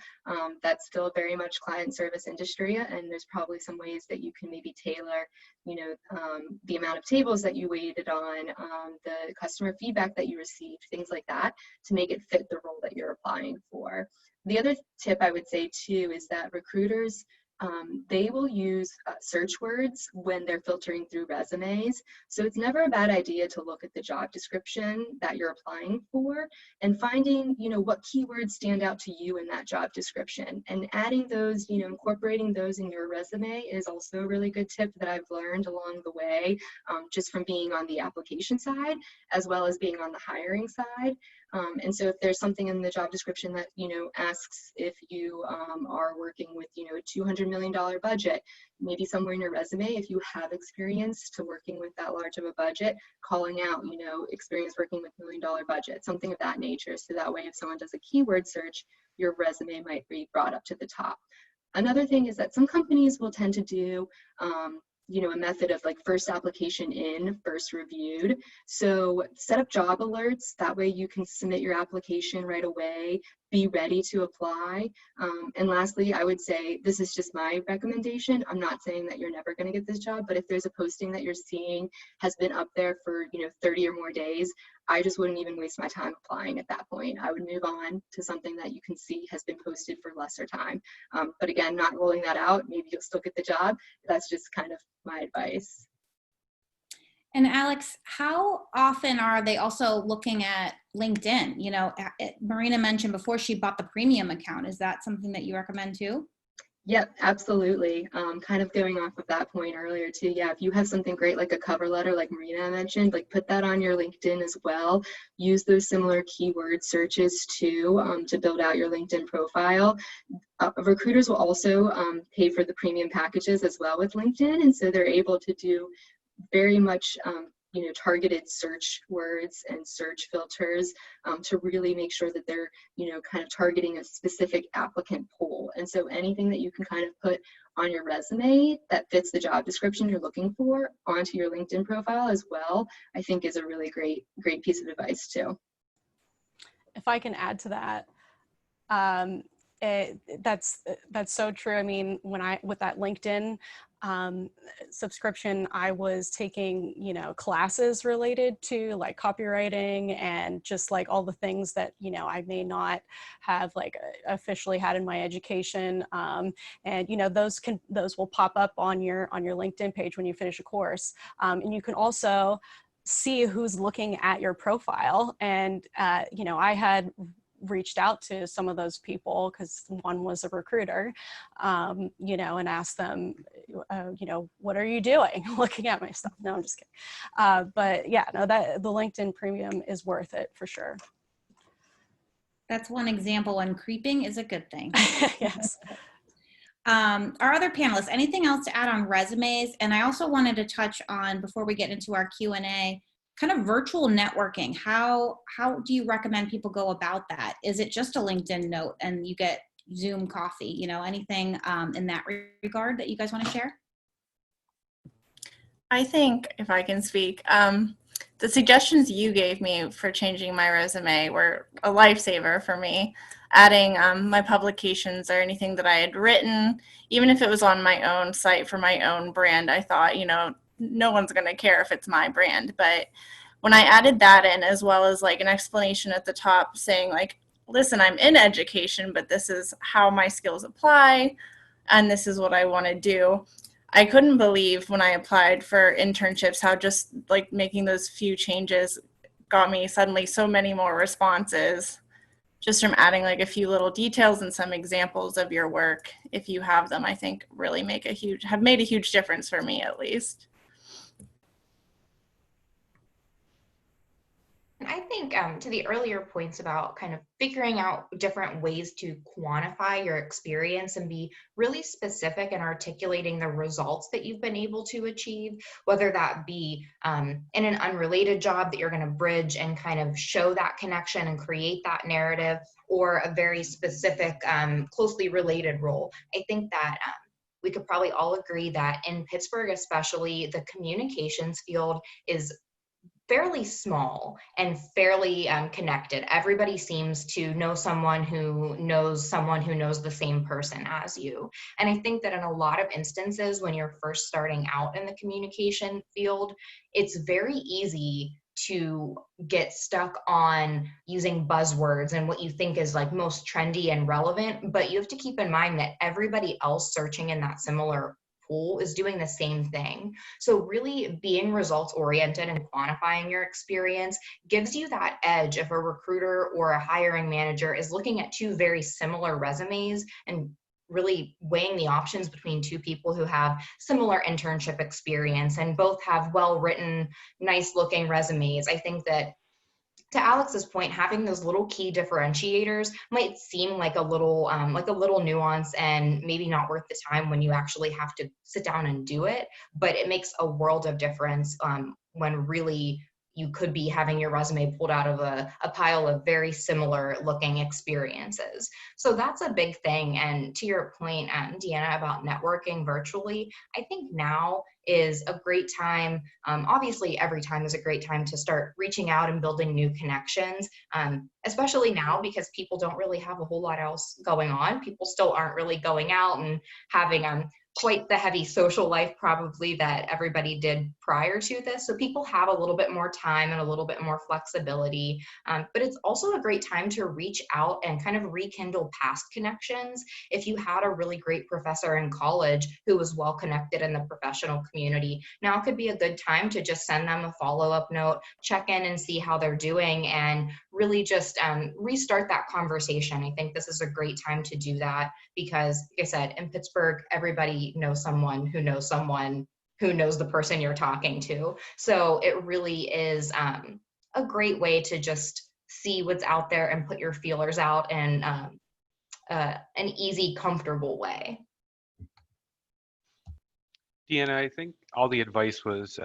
that's still very much client service industry, and there's probably some ways that you can maybe tailor, you know, the amount of tables that you waited on, the customer feedback that you received, things like that, to make it fit the role that you're applying for. The other tip I would say too is that recruiters they will use search words when they're filtering through resumes. So it's never a bad idea to look at the job description that you're applying for and finding, what keywords stand out to you in that job description, and adding those, incorporating those in your resume is also a really good tip that I've learned along the way, just from being on the application side as well as being on the hiring side. And so if there's something in the job description that, asks if you are working with, a $200 million budget, maybe somewhere in your resume, if you have experience to working with that large of a budget, calling out, experience working with $1 million budget, something of that nature. So that way, if someone does a keyword search, your resume might be brought up to the top. Another thing is that some companies will tend to do, a method of like first application in, first reviewed. So set up job alerts. That way you can submit your application right away, be ready to apply. And lastly, I would say, this is just my recommendation. I'm not saying that you're never going to get this job, but if there's a posting that you're seeing has been up there for, 30 or more days, I just wouldn't even waste my time applying at that point. I would move on to something that you can see has been posted for lesser time. But again, not ruling that out. Maybe you'll still get the job. That's just kind of my advice. And Alex, how often are they also looking at LinkedIn? Marina mentioned before she bought the premium account. Is that something that you recommend too? Yep, absolutely. Kind of going off of that point earlier too. Yeah, if you have something great like a cover letter, like Marina mentioned, like put that on your LinkedIn as well. Use those similar keyword searches too, to build out your LinkedIn profile. Recruiters will also pay for the premium packages as well with LinkedIn, and so they're able to do very much targeted search words and search filters to really make sure that they're kind of targeting a specific applicant pool. And so anything that you can kind of put on your resume that fits the job description you're looking for onto your LinkedIn profile as well, I think is a really great piece of advice too. If I can add to that, that's so true. I mean, with that LinkedIn subscription, I was taking, classes related to like copywriting and just like all the things that, I may not have like officially had in my education. And, those will pop up on your LinkedIn page when you finish a course. And you can also see who's looking at your profile. And, I had reached out to some of those people because one was a recruiter, and asked them, what are you doing looking at my stuff? No, I'm just kidding. But yeah, no, that the LinkedIn premium is worth it for sure. That's one example, and creeping is a good thing. Yes. Our other panelists, anything else to add on resumes? And I also wanted to touch on, before we get into our Q&A, kind of virtual networking. How do you recommend people go about that? Is it just a LinkedIn note and you get Zoom coffee? Anything in that regard that you guys want to share? I think, if I can speak, the suggestions you gave me for changing my resume were a lifesaver for me. Adding my publications or anything that I had written, even if it was on my own site for my own brand, I thought, no one's going to care if it's my brand. But when I added that in, as well as like an explanation at the top saying like, listen, I'm in education, but this is how my skills apply and this is what I want to do. I couldn't believe when I applied for internships how just like making those few changes got me suddenly so many more responses just from adding like a few little details and some examples of your work. If you have them, I think really have made a huge difference for me at least. I think to the earlier points about kind of figuring out different ways to quantify your experience and be really specific in articulating the results that you've been able to achieve, whether that be in an unrelated job that you're going to bridge and kind of show that connection and create that narrative, or a very specific, closely related role. I think that we could probably all agree that in Pittsburgh, especially, the communications field is fairly small and fairly connected. Everybody seems to know someone who knows the same person as you. And I think that in a lot of instances, when you're first starting out in the communication field, it's very easy to get stuck on using buzzwords and what you think is like most trendy and relevant, but you have to keep in mind that everybody else searching in that similar pool is doing the same thing. So really being results oriented and quantifying your experience gives you that edge if a recruiter or a hiring manager is looking at two very similar resumes and really weighing the options between two people who have similar internship experience and both have well-written, nice-looking resumes. I think that, to Alex's point, having those little key differentiators might seem like a little nuance and maybe not worth the time when you actually have to sit down and do it, but it makes a world of difference when really you could be having your resume pulled out of a pile of very similar looking experiences. So that's a big thing. And to your point, Deanna, about networking virtually, I think now is a great time. Obviously, every time is a great time to start reaching out and building new connections, especially now because people don't really have a whole lot else going on. People still aren't really going out and having quite the heavy social life probably that everybody did prior to this. So people have a little bit more time and a little bit more flexibility, but it's also a great time to reach out and kind of rekindle past connections. If you had a really great professor in college who was well connected in the professional community, now could be a good time to just send them a follow-up note, check in and see how they're doing, and really just restart that conversation. I think this is a great time to do that because, like I said, in Pittsburgh, everybody knows someone who knows someone who knows the person you're talking to. So it really is a great way to just see what's out there and put your feelers out in an easy, comfortable way. Deanna, I think all the advice was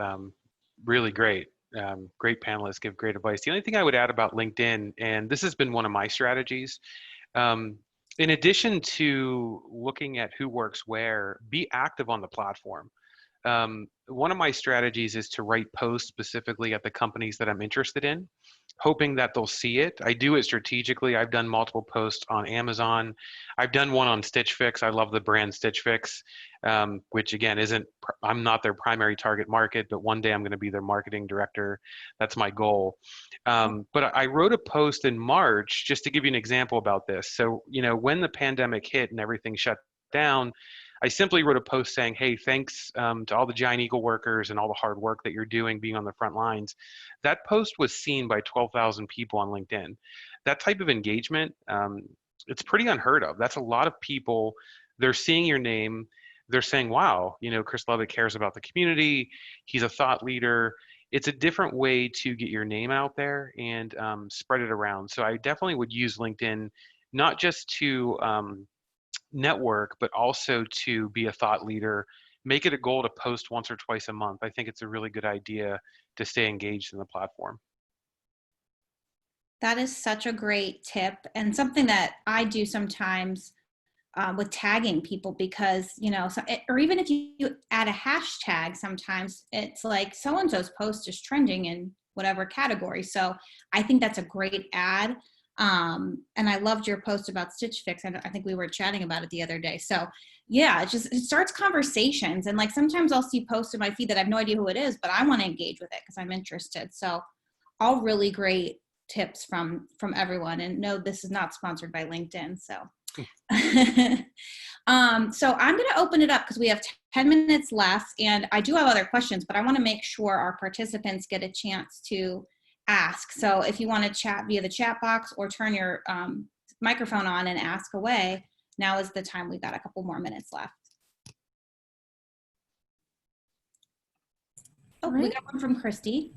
really great. Great panelists give great advice. The only thing I would add about LinkedIn, and this has been one of my strategies, in addition to looking at who works where, be active on the platform. One of my strategies is to write posts specifically at the companies that I'm interested in, hoping that they'll see it. I do it strategically. I've done multiple posts on Amazon. I've done one on Stitch Fix. I love the brand Stitch Fix, which again I'm not their primary target market, but one day I'm going to be their marketing director. That's my goal. But I wrote a post in March just to give you an example about this. So, when the pandemic hit and everything shut down, I simply wrote a post saying, hey, thanks to all the Giant Eagle workers and all the hard work that you're doing being on the front lines. That post was seen by 12,000 people on LinkedIn. That type of engagement, it's pretty unheard of. That's a lot of people. They're seeing your name. They're saying, wow, Chris Lovett cares about the community. He's a thought leader. It's a different way to get your name out there and spread it around. So I definitely would use LinkedIn, not just to network, but also to be a thought leader. Make it a goal to post once or twice a month. I think it's a really good idea to stay engaged in the platform. That is such a great tip, and something that I do sometimes with tagging people, because, or even if you add a hashtag, sometimes it's like so-and-so's post is trending in whatever category. So I think that's a great ad. And I loved your post about Stitch Fix. I think we were chatting about it the other day. So yeah, it starts conversations. And like sometimes I'll see posts in my feed that I have no idea who it is, but I want to engage with it because I'm interested. So all really great tips from everyone. And no, this is not sponsored by LinkedIn. So so I'm going to open it up because we have 10 minutes left, and I do have other questions, but I want to make sure our participants get a chance to ask. So if you want to chat via the chat box or turn your microphone on and ask away, now is the time. We've got a couple more minutes left. Oh, we got one from Christy.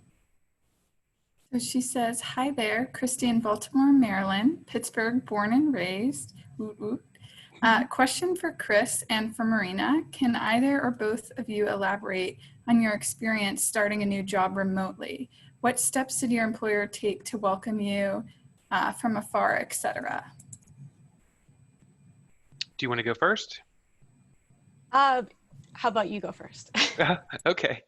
So she says, hi there, Christy in Baltimore, Maryland, Pittsburgh, born and raised. Question for Chris and for Marina. Can either or both of you elaborate on your experience starting a new job remotely? What steps did your employer take to welcome you from afar, etc.? Do you want to go first? How about you go first? Okay.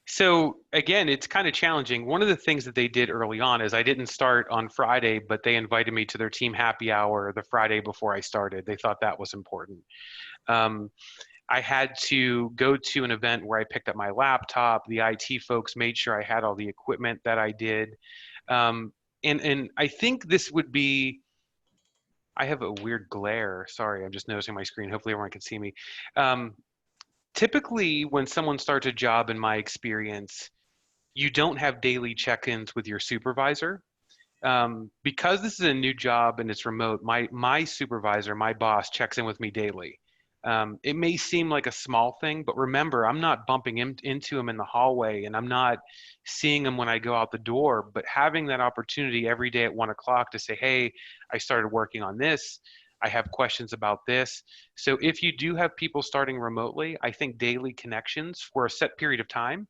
So again, it's kind of challenging. One of the things that they did early on is I didn't start on Friday, but they invited me to their team happy hour the Friday before I started. They thought that was important. I had to go to an event where I picked up my laptop. The IT folks made sure I had all the equipment that I did. And I think this would be, I have a weird glare. Sorry, I'm just noticing my screen. Hopefully everyone can see me. Typically, when someone starts a job, in my experience, you don't have daily check-ins with your supervisor. Because this is a new job and it's remote, my supervisor, my boss, checks in with me daily. It may seem like a small thing, but remember, I'm not bumping into him in the hallway, and I'm not seeing him when I go out the door, but having that opportunity every day at 1 o'clock to say, hey, I started working on this. I have questions about this. So if you do have people starting remotely, I think daily connections for a set period of time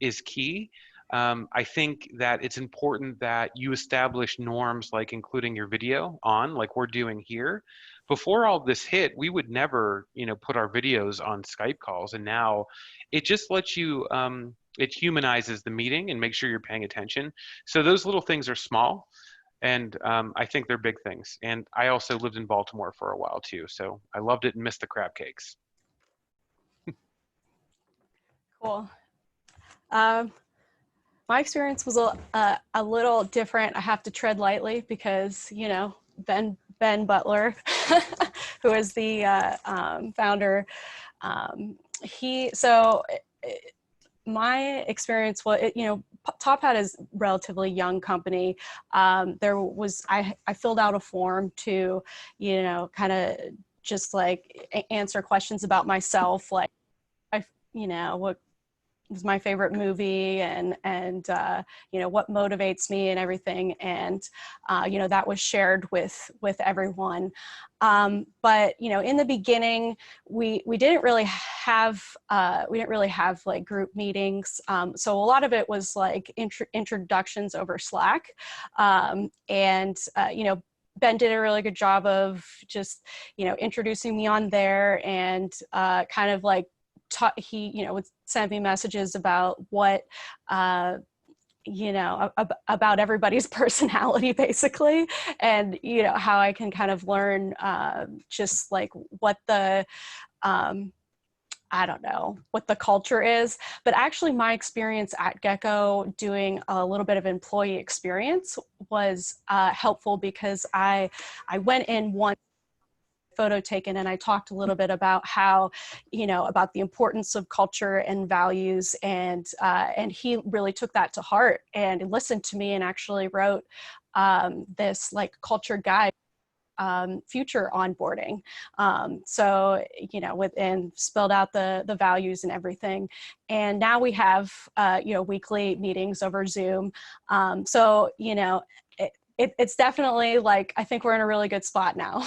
is key. I think that it's important that you establish norms like including your video on, like we're doing here. Before all this hit, we would never, put our videos on Skype calls, and now it just lets you, it humanizes the meeting and makes sure you're paying attention. So those little things are small, and I think they're big things. And I also lived in Baltimore for a while too, so I loved it and missed the crab cakes. Cool. My experience was a little different. I have to tread lightly because, Ben Butler, who is the founder, my experience was, Top Hat is a relatively young company. I filled out a form to, kind of just like answer questions about myself, like, what was my favorite movie and what motivates me and everything. And, that was shared with everyone. But, in the beginning, we didn't really have like group meetings. So a lot of it was like introductions over Slack. Ben did a really good job of just, introducing me on there and kind of like he would send me messages about what about everybody's personality basically, and how I can kind of learn just like what the I don't know what the culture is. But actually my experience at Gecko doing a little bit of employee experience was helpful, because I went in once photo taken and I talked a little bit about how, about the importance of culture and values, and he really took that to heart and listened to me and actually wrote this like culture guide, future onboarding. So, and spelled out the values and everything. And now we have, weekly meetings over Zoom. So, it's definitely like, I think we're in a really good spot now.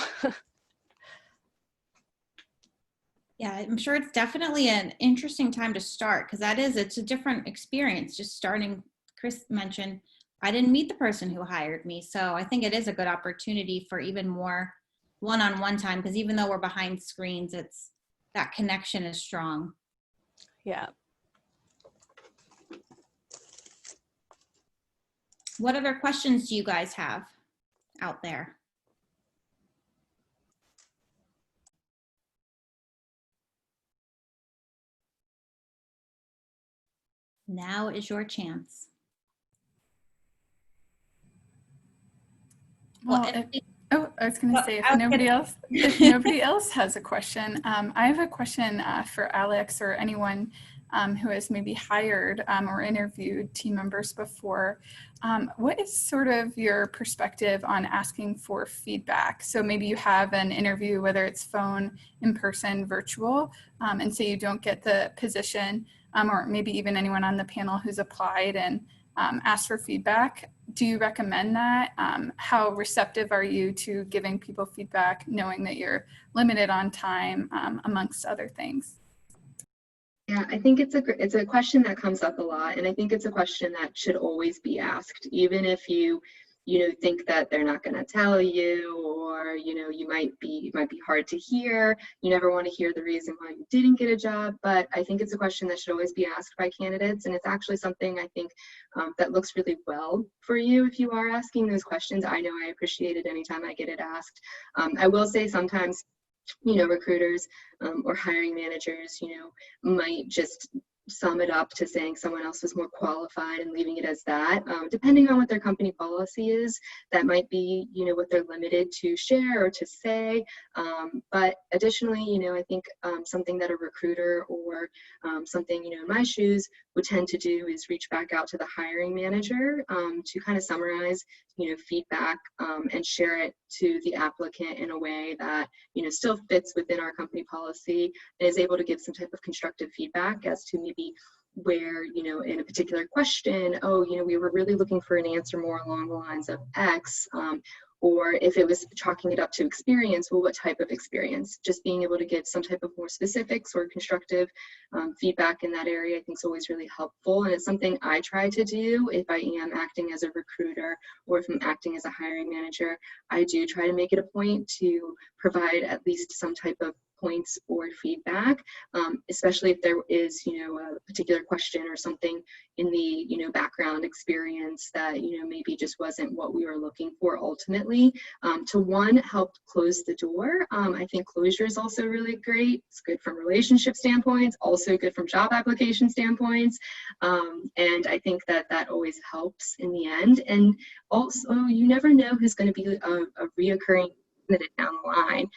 Yeah, I'm sure it's definitely an interesting time to start, because it's a different experience just starting. Chris mentioned, I didn't meet the person who hired me. So I think it is a good opportunity for even more one-on-one time, because even though we're behind screens, that connection is strong. Yeah. What other questions do you guys have out there? Now is your chance. Well, I was going to say, if nobody else has a question, I have a question for Alex or anyone who has maybe hired or interviewed team members before. What is sort of your perspective on asking for feedback? So maybe you have an interview, whether it's phone, in person, virtual, and say you don't get the position, or maybe even anyone on the panel who's applied and asked for feedback. Do you recommend that? How receptive are you to giving people feedback, knowing that you're limited on time, amongst other things? Yeah, I think it's a question that comes up a lot, and I think it's a question that should always be asked, even if you think that they're not going to tell you, or you might be hard to hear. You never want to hear the reason why you didn't get a job, but I think it's a question that should always be asked by candidates, and it's actually something I think that looks really well for you if you are asking those questions. I know I appreciate it anytime I get it asked. I will say sometimes recruiters or hiring managers, might just sum it up to saying someone else was more qualified and leaving it as that. Depending on what their company policy is, that might be, what they're limited to share or to say. But additionally, I think something that a recruiter or something, in my shoes would tend to do is reach back out to the hiring manager to kind of summarize, feedback and share it to the applicant in a way that, still fits within our company policy and is able to give some type of constructive feedback as to maybe where, in a particular question, we were really looking for an answer more along the lines of X, or if it was chalking it up to experience, well, what type of experience? Just being able to give some type of more specifics or constructive feedback in that area, I think is always really helpful. And it's something I try to do if I am acting as a recruiter or if I'm acting as a hiring manager. I do try to make it a point to provide at least some type of points or feedback, especially if there is, a particular question or something in the, background experience that, maybe just wasn't what we were looking for ultimately. To one, help close the door. I think closure is also really great. It's good from relationship standpoints, also good from job application standpoints. And I think that always helps in the end. And also, you never know who's going to be a reoccurring down the line.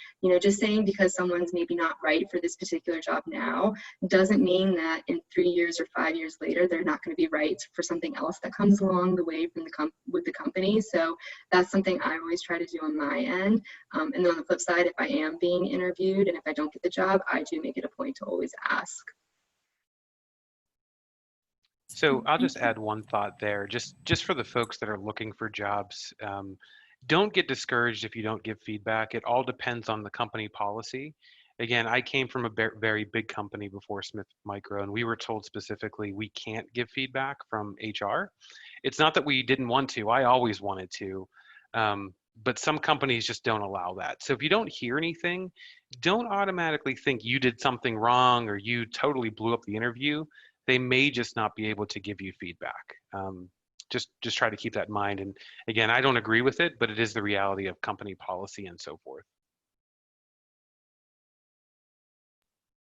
Just saying because someone's maybe not right for this particular job now doesn't mean that in 3 years or 5 years later they're not going to be right for something else that comes along the way from with the company. So that's something I always try to do on my end. And then on the flip side, if I am being interviewed and if I don't get the job, I do make it a point to always ask. So I'll just add one thought there, just for the folks that are looking for jobs. Don't get discouraged if you don't give feedback. It all depends on the company policy. Again, I came from a very big company before Smith Micro, and we were told specifically we can't give feedback from HR. It's not that we didn't want to. I always wanted to. But some companies just don't allow that. So if you don't hear anything, don't automatically think you did something wrong or you totally blew up the interview. They may just not be able to give you feedback. Just try to keep that in mind. And again, I don't agree with it, but it is the reality of company policy and so forth.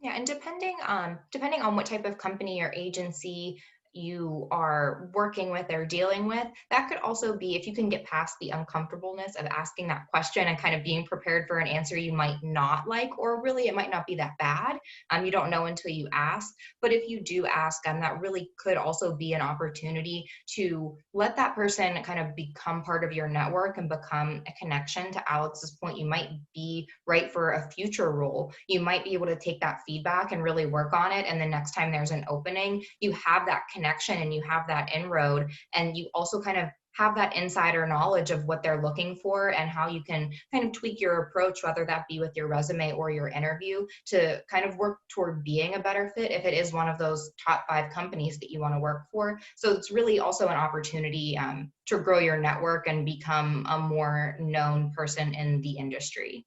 Yeah, and depending on what type of company or agency you are working with or dealing with, that could also be, if you can get past the uncomfortableness of asking that question and kind of being prepared for an answer you might not like, or really it might not be that bad. You don't know until you ask. But if you do ask, that really could also be an opportunity to let that person kind of become part of your network and become a connection. To Alex's point, you might be right for a future role. You might be able to take that feedback and really work on it. And the next time there's an opening, you have that connection and you have that inroad, and you also kind of have that insider knowledge of what they're looking for and how you can kind of tweak your approach, whether that be with your resume or your interview, to kind of work toward being a better fit if it is one of those top 5 companies that you want to work for. So it's really also an opportunity to grow your network and become a more known person in the industry.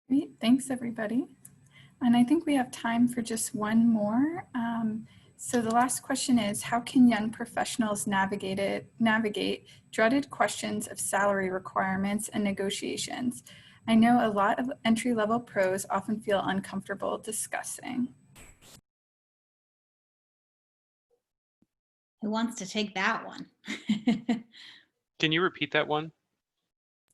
Great, thanks everybody. And I think we have time for just one more. So the last question is, how can young professionals navigate dreaded questions of salary requirements and negotiations? I know a lot of entry-level pros often feel uncomfortable discussing. Who wants to take that one? Can you repeat that one?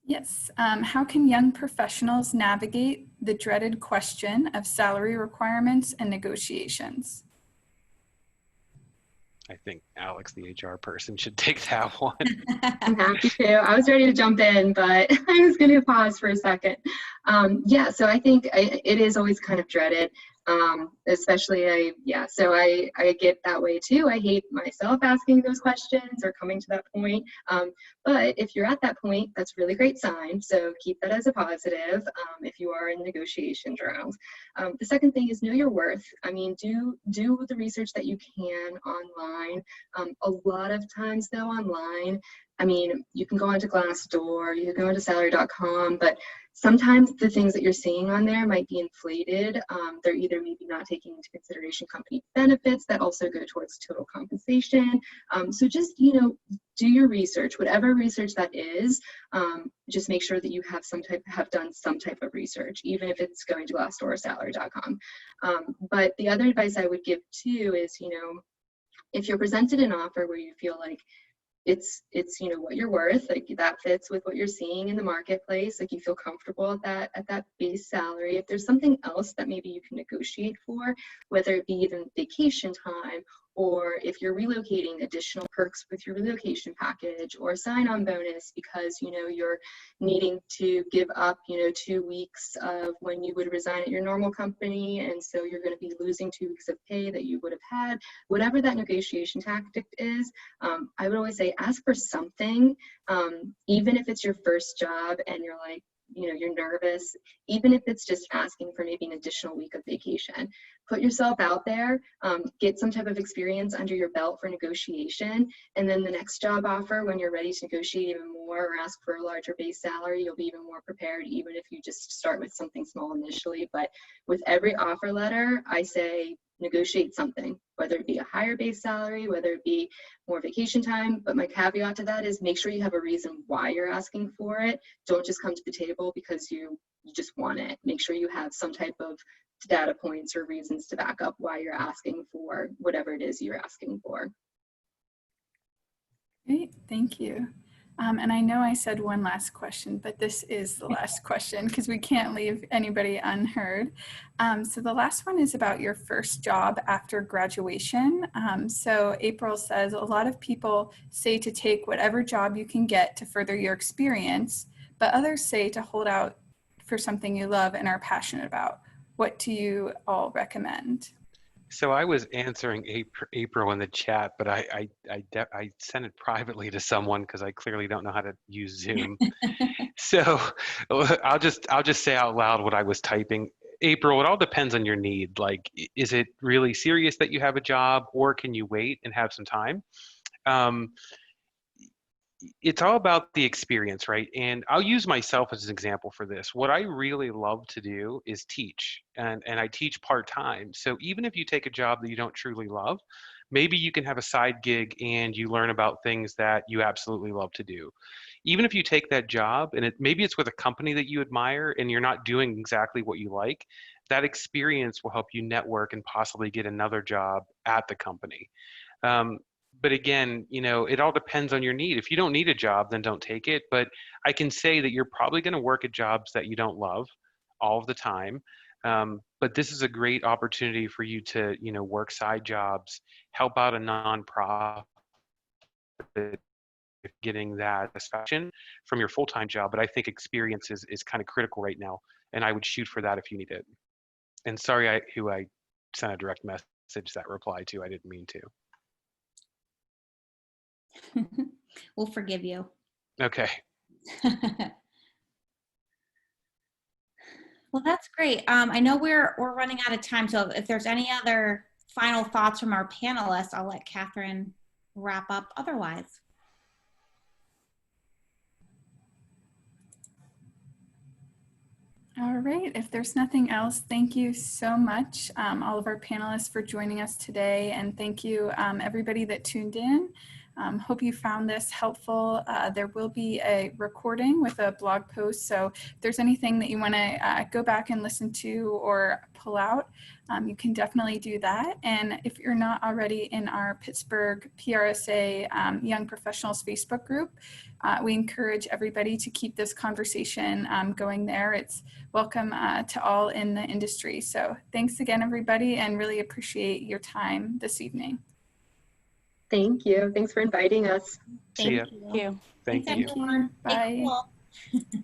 Yes. How can young professionals navigate the dreaded question of salary requirements and negotiations? I think Alex, the HR person, should take that one. I'm happy to. I was ready to jump in, but I was going to pause for a second. Yeah, so I think it is always kind of dreaded, especially so I get that way too. I hate myself asking those questions or coming to that point. But if you're at that point, that's a really great sign. So keep that as a positive if you are in negotiation rounds. The second thing is know your worth. I mean, do the research that you can online. A lot of times though online, I mean, you can go onto Glassdoor, you can go onto salary.com, but sometimes the things that you're seeing on there might be inflated. They're either maybe not taking into consideration company benefits that also go towards total compensation. So just, do your research, whatever research that is. Just make sure that you have done some type of research, even if it's going to Glassdoor or salary.com. But the other advice I would give too is, if you're presented an offer where you feel like it's what you're worth, like that fits with what you're seeing in the marketplace, like you feel comfortable at that base salary, if there's something else that maybe you can negotiate for, whether it be even vacation time, or if you're relocating, additional perks with your relocation package, or sign-on bonus because you're needing to give up 2 weeks of when you would resign at your normal company, and so you're going to be losing 2 weeks of pay that you would have had. Whatever that negotiation tactic is, I would always say ask for something, even if it's your first job and you're like, you're nervous, even if it's just asking for maybe an additional week of vacation. Put yourself out there, get some type of experience under your belt for negotiation, and then the next job offer, when you're ready to negotiate even more or ask for a larger base salary, you'll be even more prepared, even if you just start with something small initially. But with every offer letter, I say negotiate something, whether it be a higher base salary, whether it be more vacation time. But my caveat to that is make sure you have a reason why you're asking for it. Don't just come to the table because you just want it. Make sure you have some type of data points or reasons to back up why you're asking for whatever it is you're asking for. Great, thank you. And I know I said one last question, but this is the last question because we can't leave anybody unheard. So the last one is about your first job after graduation. So April says, a lot of people say to take whatever job you can get to further your experience, but others say to hold out for something you love and are passionate about. What do you all recommend? So I was answering April in the chat, but I sent it privately to someone because I clearly don't know how to use Zoom. So I'll just say out loud what I was typing. April, it all depends on your need. Like, is it really serious that you have a job, or can you wait and have some time? It's all about the experience, right? And I'll use myself as an example for this. What I really love to do is teach, and I teach part-time. So even if you take a job that you don't truly love, maybe you can have a side gig and you learn about things that you absolutely love to do. Even if you take that job and maybe it's with a company that you admire and you're not doing exactly what you like, that experience will help you network and possibly get another job at the company. But again, it all depends on your need. If you don't need a job, then don't take it. But I can say that you're probably going to work at jobs that you don't love all of the time. But this is a great opportunity for you to, work side jobs, help out a nonprofit, getting that satisfaction from your full-time job. But I think experience is kind of critical right now. And I would shoot for that if you need it. And sorry, who I sent a direct message that reply to, I didn't mean to. We'll forgive you. Okay. Well, that's great. I know we're running out of time, so if there's any other final thoughts from our panelists, I'll let Catherine wrap up otherwise. All right, if there's nothing else, thank you so much, all of our panelists, for joining us today, and thank you everybody that tuned in. Hope you found this helpful. There will be a recording with a blog post, so if there's anything that you want to go back and listen to or pull out, you can definitely do that. And if you're not already in our Pittsburgh PRSA Young Professionals Facebook group, we encourage everybody to keep this conversation going there. It's welcome to all in the industry. So thanks again, everybody, and really appreciate your time this evening. Thank you. Thanks for inviting us. See ya. Thank you. Thank Thanks, you. everyone. Bye. Stay cool.